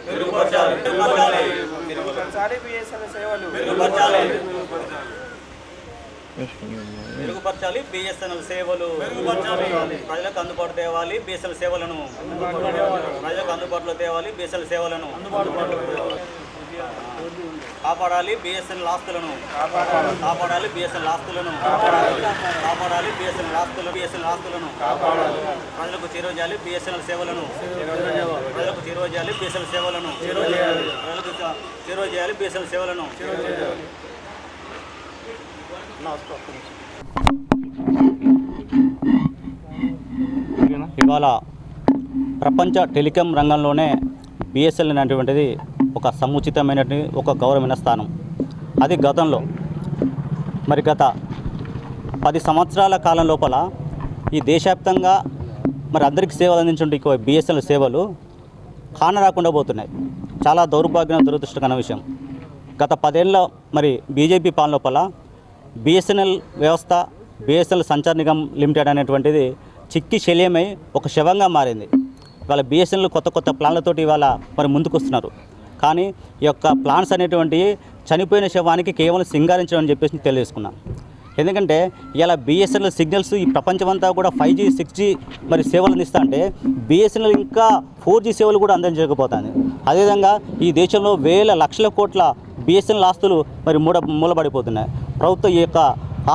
మెరుగుపరచాలి బిఎస్ఎన్ఎల్ సేవలు ప్రజలకు అందుబాటు తేవాలి బిఎస్ఎన్ఎల్ సేవలను ప్రజలకు అందుబాటులో తేవాలి బిఎస్ఎన్ఎల్ సేవలను కాపాడాలి బిఎస్ఎన్ఎల్ ఆస్తులను కాపాడాలి బిఎస్ఎన్ఎల్ ఆస్తులను కాపాడాలి బిఎస్ఎన్ఎల్ ఆస్తులను ప్రజలకు చేరువ చేయాలి బిఎస్ఎన్ఎల్ సేవలను ప్రజలకు చేరువ చేయాలి బిఎస్ఎన్ఎల్ సేవలను ప్రజలకు చేరువ చేయాలి బిఎస్ఎన్ఎల్ సేవలను ఇవాళ ప్రపంచ టెలికాం రంగంలోనే బిఎస్ఎన్ఎల్ అనేటువంటిది ఒక సముచితమైనటువంటి ఒక గౌరవమైన స్థానం. అది గతంలో మరి గత 10 సంవత్సరాల కాలం లోపల ఈ దేశవ్యాప్తంగా మరి అందరికీ సేవలు అందించే బిఎస్ఎన్ఎల్ సేవలు కానరాకుండా పోతున్నాయి. చాలా దౌర్భాగ్యం దురదృష్టకరమైన విషయం. గత 10 ఏళ్ళ మరి బీజేపీ పాలన లోపల బిఎస్ఎన్ఎల్ వ్యవస్థ బిఎస్ఎన్ఎల్ సంచార్ నిగమ్ లిమిటెడ్ అనేటువంటిది చిక్కి శల్యమై ఒక శవంగా మారింది. ఇవాళ బిఎస్ఎన్ఎల్ కొత్త ప్లాన్లతోటి ఇవాళ మరి ముందుకు వస్తున్నారు. కానీ ఈ యొక్క ప్లాన్స్ అనేటువంటివి చనిపోయిన శవానికి కేవలం సింగారించడం అని చెప్పేసి తెలియజేసుకున్నాం. ఎందుకంటే ఇలా బిఎస్ఎన్ఎల్ సిగ్నల్స్ ఈ ప్రపంచమంతా కూడా 5G 6G మరి సేవలు అందిస్తా అంటే బిఎస్ఎన్ఎల్ ఇంకా 4G సేవలు కూడా అందించకపోతుంది. అదేవిధంగా ఈ దేశంలో వేల లక్షల కోట్ల బిఎస్ఎన్ఎల్ ఆస్తులు మరి మూలబడిపోతున్నాయి. ప్రభుత్వం ఈ యొక్క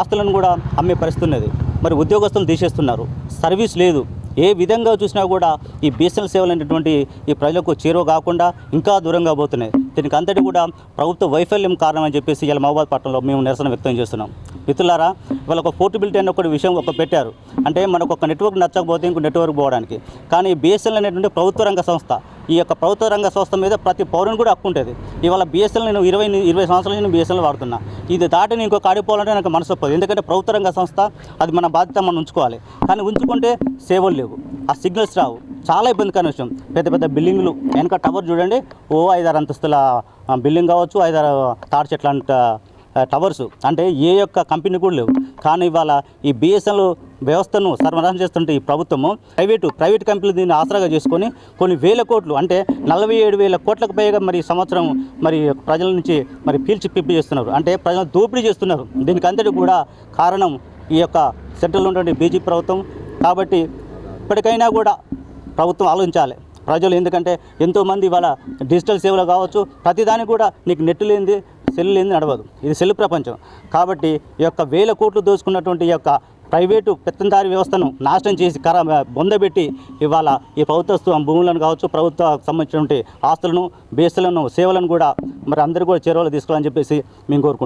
ఆస్తులను కూడా అమ్మే పరిస్థితి ఉన్నది. మరి ఉద్యోగస్తులు తీసేస్తున్నారు, సర్వీస్ లేదు. ఏ విధంగా చూసినా కూడా ఈ బిఎస్ఎన్ఎల్ సేవలు అనేటువంటి ఈ ప్రజలకు చేరువ కాకుండా ఇంకా దూరంగా పోతున్నాయి. దీనికి అంతటి కూడా ప్రభుత్వ వైఫల్యం కారణమని చెప్పేసి ఇలా మహబూబాబాద్ పట్టణంలో మేము నిరసన వ్యక్తం చేస్తున్నాం. మిత్రులారా, ఇవాళ ఒక పోర్టబిలిటీ అనే ఒక విషయం పెట్టారు. అంటే మనకు ఒక నెట్వర్క్ నచ్చకపోతే ఇంకో నెట్వర్క్ పోవడానికి. కానీ బిఎస్ఎన్ఎల్ అనేటువంటి ప్రభుత్వ రంగ సంస్థ. ఈ యొక్క ప్రభుత్వ రంగ సంస్థ మీద ప్రతి పౌరుని కూడా హక్కు ఉంటుంది. ఇవాళ బిఎస్ఎన్ఎల్ నేను 20 సంవత్సరాల నుంచి బిఎస్ఎన్ఎల్ వాడుతున్నా. ఇది దాటి నేను ఇంకొక ఆడిపోవాలంటే నాకు మనసు ఒప్పదు. ఎందుకంటే ప్రభుత్వ రంగ సంస్థ, అది మన బాధ్యత, మనం ఉంచుకోవాలి. కానీ ఉంచుకుంటే సేవలు లేవు, ఆ సిగ్నల్స్ రావు. చాలా ఇబ్బందికరమైన విషయం. పెద్ద బిల్డింగ్లు వెనక టవర్ చూడండి, 5-6 అంతస్తుల బిల్డింగ్ కావచ్చు, 5-6 తాడి చెట్ల టవర్స్, అంటే ఏ యొక్క కంపెనీ కూడా లేవు. కానీ ఇవాళ ఈ బిఎస్ఎన్ఎల్ వ్యవస్థను సర్వనాశనం చేస్తుంటే ఈ ప్రభుత్వము ప్రైవేట్ కంపెనీలు దీన్ని ఆసరాగా చేసుకొని కొన్ని వేల కోట్లు, అంటే 47,000 కోట్లకు పైగా మరి సంవత్సరం మరి ప్రజల నుంచి మరి పిప్పి చేస్తున్నారు. అంటే ప్రజలను దోపిడీ చేస్తున్నారు. దీనికి అంతటి కూడా కారణం ఈ యొక్క సెంట్రల్లో ఉన్నటువంటి బీజేపీ ప్రభుత్వం. కాబట్టి ఇప్పటికైనా కూడా ప్రభుత్వం ఆలోచించాలి ప్రజలు. ఎందుకంటే ఎంతోమంది ఇవాళ డిజిటల్ సేవలు కావచ్చు, ప్రతిదానికి కూడా నీకు నెట్ లేనిది, సెల్ లేనిది నడవదు. ఇది సెల్ ప్రపంచం. కాబట్టి ఈ యొక్క వేల కోట్లు దోచుకున్నటువంటి ఈ యొక్క ప్రైవేటు పెత్తందారి వ్యవస్థను నాశనం చేసి బొందబెట్టి ఇవాళ ఈ ప్రభుత్వ భూములను కావచ్చు, ప్రభుత్వ సంబంధించినటువంటి ఆస్తులను, బిఎస్ఎన్ఎల్ సేవలను కూడా మరి అందరూ కూడా చేరువలో తీసుకోవాలని చెప్పేసి మేము కోరుకుంటున్నాం.